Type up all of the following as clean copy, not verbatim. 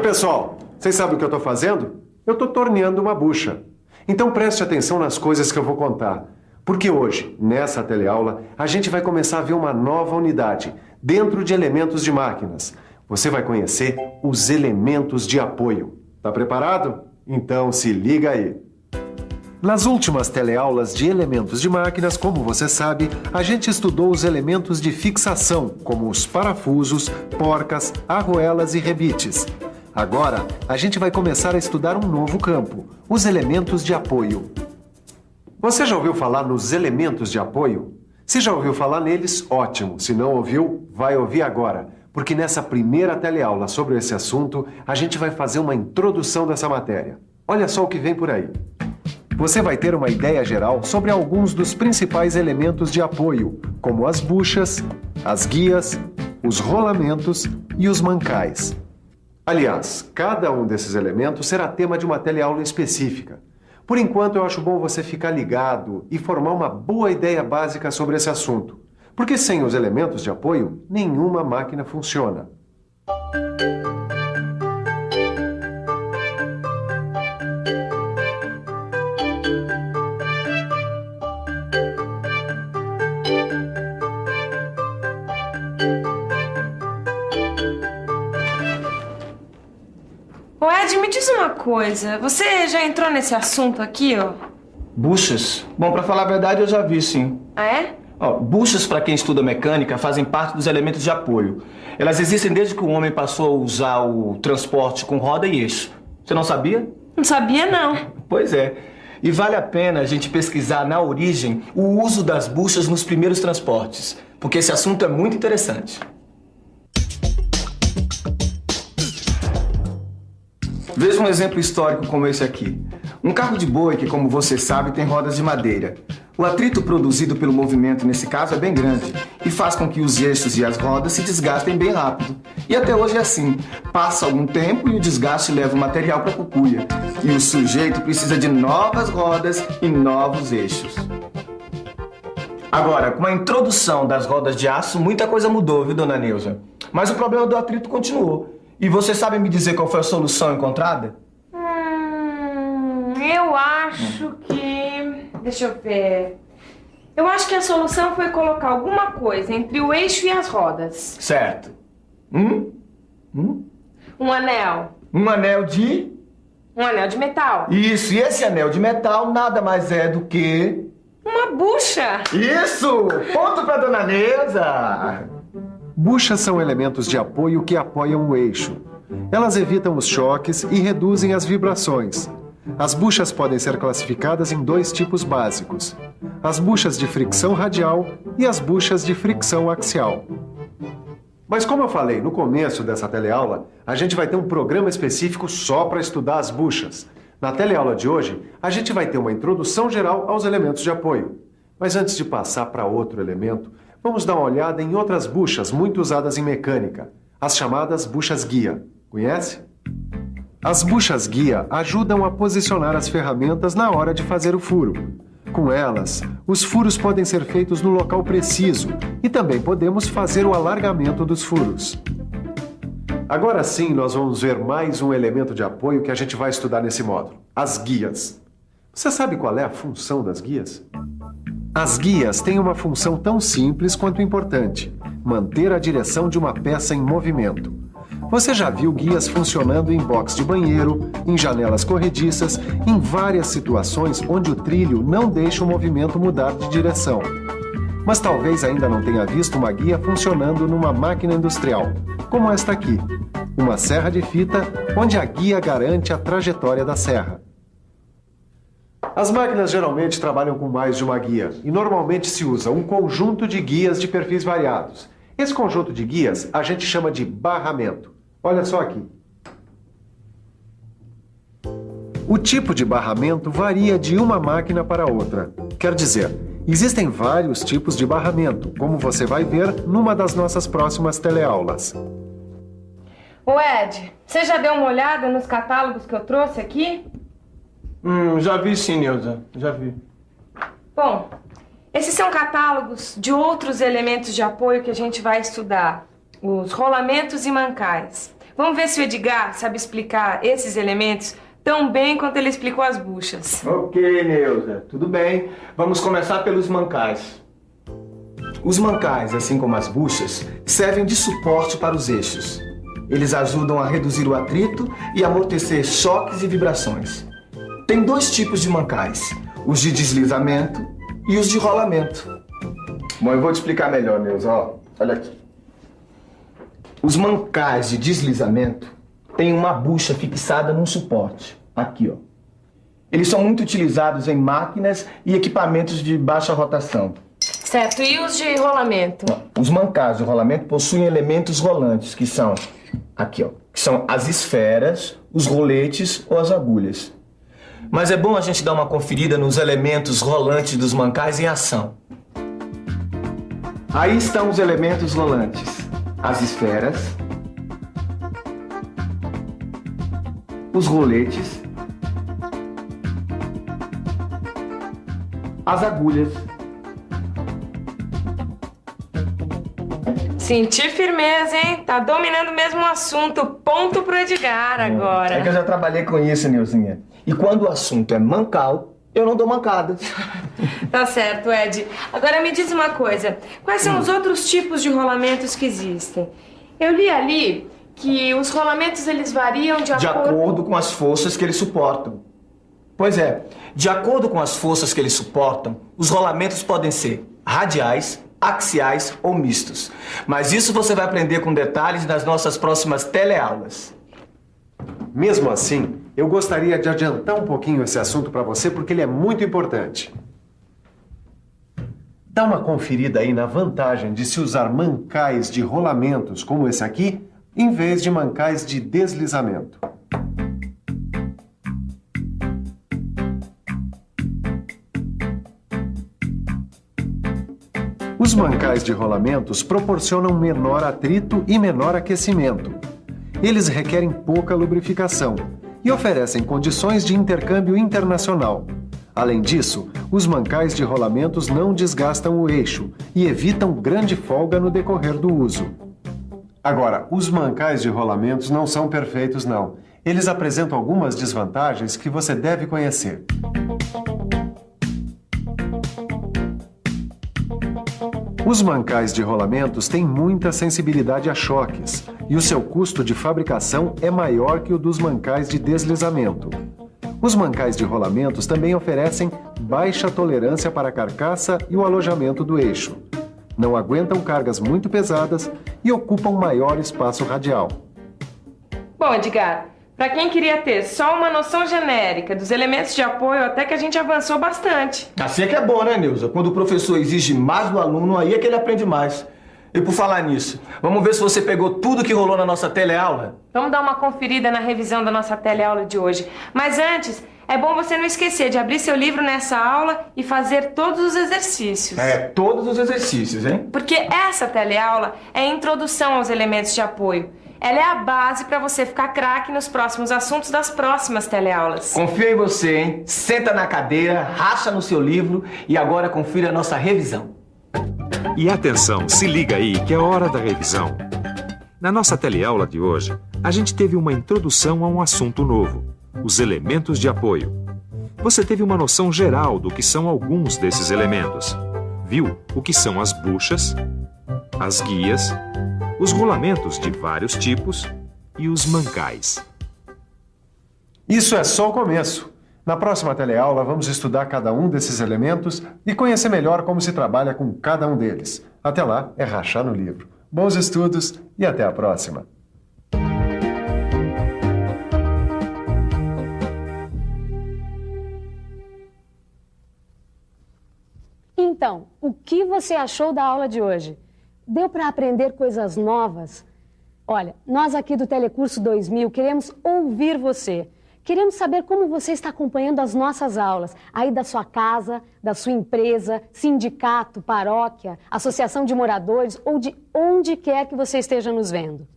pessoal, vocês sabem o que eu estou fazendo? Eu estou torneando uma bucha. Então preste atenção nas coisas que eu vou contar. Porque hoje, nessa teleaula, a gente vai começar a ver uma nova unidade dentro de elementos de máquinas. Você vai conhecer os elementos de apoio. Tá preparado? Então se liga aí. Nas últimas teleaulas de elementos de máquinas, como você sabe, a gente estudou os elementos de fixação, como os parafusos, porcas, argoelas e rebites. Agora, a gente vai começar a estudar um novo campo, os elementos de apoio. Você já ouviu falar nos elementos de apoio? Se já ouviu falar neles, ótimo. Se não ouviu, vai ouvir agora. Porque nessa primeira teleaula sobre esse assunto, a gente vai fazer uma introdução dessa matéria. Olha só o que vem por aí. Você vai ter uma ideia geral sobre alguns dos principais elementos de apoio, como as buchas, as guias, os rolamentos e os mancais. Aliás, cada um desses elementos será tema de uma teleaula específica. Por enquanto, eu acho bom você ficar ligado e formar uma boa ideia básica sobre esse assunto. Porque sem os elementos de apoio, nenhuma máquina funciona. Ô Ed, me diz uma coisa. Você já entrou nesse assunto aqui, ó? Buchas? Bom, pra falar a verdade, eu já vi, sim. Ah, é? Ó, buchas, para quem estuda mecânica, fazem parte dos elementos de apoio. Elas existem desde que o homem passou a usar o transporte com roda e eixo. Você não sabia? Não sabia, não. Pois é. E vale a pena a gente pesquisar na origem o uso das buchas nos primeiros transportes, porque esse assunto é muito interessante. Veja um exemplo histórico como esse aqui. Um carro de boi que, como você sabe, tem rodas de madeira. O atrito produzido pelo movimento, nesse caso, é bem grande e faz com que os eixos e as rodas se desgastem bem rápido. E até hoje é assim. Passa algum tempo e o desgaste leva o material para a cucuia. E o sujeito precisa de novas rodas e novos eixos. Agora, com a introdução das rodas de aço, muita coisa mudou, viu, dona Neuza? Mas o problema do atrito continuou. E você sabe me dizer qual foi a solução encontrada? Eu acho que... Deixa eu ver... Eu acho que a solução foi colocar alguma coisa entre o eixo e as rodas. Certo. Um anel. Um anel de... Um anel de metal. Isso, e esse anel de metal nada mais é do que... Uma bucha. Isso! Ponto pra dona Neuza! Buchas são elementos de apoio que apoiam o eixo. Elas evitam os choques e reduzem as vibrações. As buchas podem ser classificadas em dois tipos básicos: as buchas de fricção radial e as buchas de fricção axial. Mas como eu falei no começo dessa teleaula, a gente vai ter um programa específico só para estudar as buchas. Na teleaula de hoje, a gente vai ter uma introdução geral aos elementos de apoio. Mas antes de passar para outro elemento, vamos dar uma olhada em outras buchas muito usadas em mecânica, as chamadas buchas guia. Conhece? As buchas guia ajudam a posicionar as ferramentas na hora de fazer o furo. Com elas, os furos podem ser feitos no local preciso e também podemos fazer o alargamento dos furos. Agora sim, nós vamos ver mais um elemento de apoio que a gente vai estudar nesse módulo: as guias. Você sabe qual é a função das guias? As guias têm uma função tão simples quanto importante: manter a direção de uma peça em movimento. Você já viu guias funcionando em box de banheiro, em janelas corrediças, em várias situações onde o trilho não deixa o movimento mudar de direção. Mas talvez ainda não tenha visto uma guia funcionando numa máquina industrial, como esta aqui, uma serra de fita onde a guia garante a trajetória da serra. As máquinas geralmente trabalham com mais de uma guia e normalmente se usa um conjunto de guias de perfis variados. Esse conjunto de guias a gente chama de barramento. Olha só aqui. O tipo de barramento varia de uma máquina para outra. Quer dizer, existem vários tipos de barramento, como você vai ver numa das nossas próximas teleaulas. Ô Ed, você já deu uma olhada nos catálogos que eu trouxe aqui? Já vi sim, Neuza. Já vi. Bom, esses são catálogos de outros elementos de apoio que a gente vai estudar. Os rolamentos e mancais. Vamos ver se o Edgar sabe explicar esses elementos tão bem quanto ele explicou as buchas. Ok, Neuza, tudo bem. Vamos começar pelos mancais. Os mancais, assim como as buchas, servem de suporte para os eixos. Eles ajudam a reduzir o atrito e amortecer choques e vibrações. Tem dois tipos de mancais, os de deslizamento e os de rolamento. Bom, eu vou te explicar melhor, Neuza. Ó, olha aqui. Os mancais de deslizamento têm uma bucha fixada num suporte. Aqui, ó. Eles são muito utilizados em máquinas e equipamentos de baixa rotação. Certo, e os de rolamento? Os mancais de rolamento possuem elementos rolantes, que são, aqui, ó, que são as esferas, os roletes ou as agulhas. Mas é bom a gente dar uma conferida nos elementos rolantes dos mancais em ação. Aí estão os elementos rolantes: as esferas, os roletes, as agulhas. Senti firmeza, hein? Tá dominando mesmo o assunto. Ponto pro Edgar agora. É que eu já trabalhei com isso, Nilzinha. E quando o assunto é mancal, eu não dou mancadas. Tá certo, Ed. Agora me diz uma coisa. Quais são os outros tipos de rolamentos que existem? Eu li ali que os rolamentos eles variam de acordo com as forças que eles suportam. Pois é, de acordo com as forças que eles suportam, os rolamentos podem ser radiais, axiais ou mistos. Mas isso você vai aprender com detalhes nas nossas próximas teleaulas. Mesmo assim, eu gostaria de adiantar um pouquinho esse assunto para você porque ele é muito importante. Dá uma conferida aí na vantagem de se usar mancais de rolamentos como esse aqui, em vez de mancais de deslizamento. Os mancais de rolamentos proporcionam menor atrito e menor aquecimento. Eles requerem pouca lubrificação e oferecem condições de intercâmbio internacional. Além disso, os mancais de rolamentos não desgastam o eixo e evitam grande folga no decorrer do uso. Agora, os mancais de rolamentos não são perfeitos, não. Eles apresentam algumas desvantagens que você deve conhecer. Os mancais de rolamentos têm muita sensibilidade a choques e o seu custo de fabricação é maior que o dos mancais de deslizamento. Os mancais de rolamentos também oferecem baixa tolerância para a carcaça e o alojamento do eixo. Não aguentam cargas muito pesadas e ocupam maior espaço radial. Bom, Edgar, para quem queria ter só uma noção genérica dos elementos de apoio, até que a gente avançou bastante. Assim é que é bom, né, Nilza? Quando o professor exige mais do aluno, aí é que ele aprende mais. E por falar nisso, vamos ver se você pegou tudo que rolou na nossa teleaula? Vamos dar uma conferida na revisão da nossa teleaula de hoje. Mas antes, é bom você não esquecer de abrir seu livro nessa aula e fazer todos os exercícios. Todos os exercícios, hein? Porque essa teleaula é a introdução aos elementos de apoio. Ela é a base para você ficar craque nos próximos assuntos das próximas teleaulas. Confia em você, hein? Senta na cadeira, racha no seu livro e agora confira a nossa revisão. E atenção, se liga aí que é hora da revisão. Na nossa teleaula de hoje, a gente teve uma introdução a um assunto novo, os elementos de apoio. Você teve uma noção geral do que são alguns desses elementos. Viu o que são as buchas, as guias, os rolamentos de vários tipos e os mancais. Isso é só o começo. Na próxima teleaula, vamos estudar cada um desses elementos e conhecer melhor como se trabalha com cada um deles. Até lá, é rachar no livro. Bons estudos e até a próxima! Então, o que você achou da aula de hoje? Deu para aprender coisas novas? Olha, nós aqui do Telecurso 2000 queremos ouvir você. Queremos saber como você está acompanhando as nossas aulas, aí da sua casa, da sua empresa, sindicato, paróquia, associação de moradores ou de onde quer que você esteja nos vendo.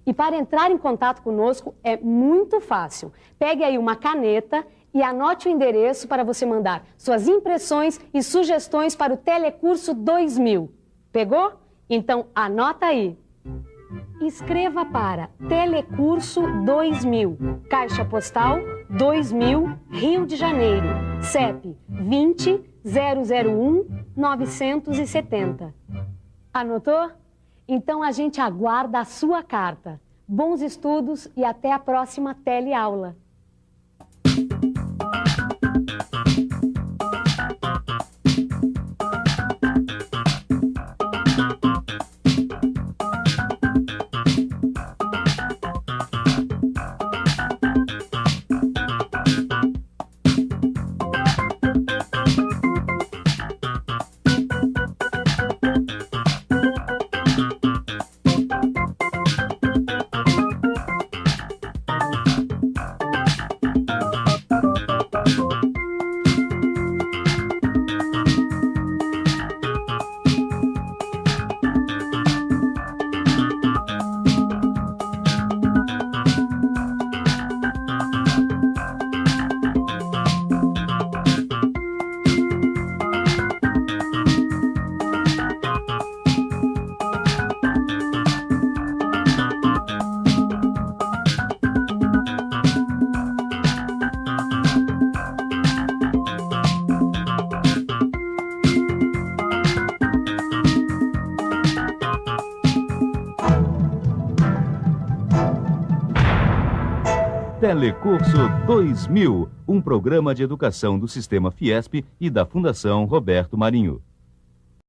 E para entrar em contato conosco é muito fácil. Pegue aí uma caneta e anote o endereço para você mandar suas impressões e sugestões para o Telecurso 2000. Pegou? Então anota aí. Escreva para Telecurso 2000, Caixa Postal 2000, Rio de Janeiro, CEP 20 001 970. Anotou? Então a gente aguarda a sua carta. Bons estudos e até a próxima teleaula. Telecurso 2000, um programa de educação do Sistema Fiesp e da Fundação Roberto Marinho.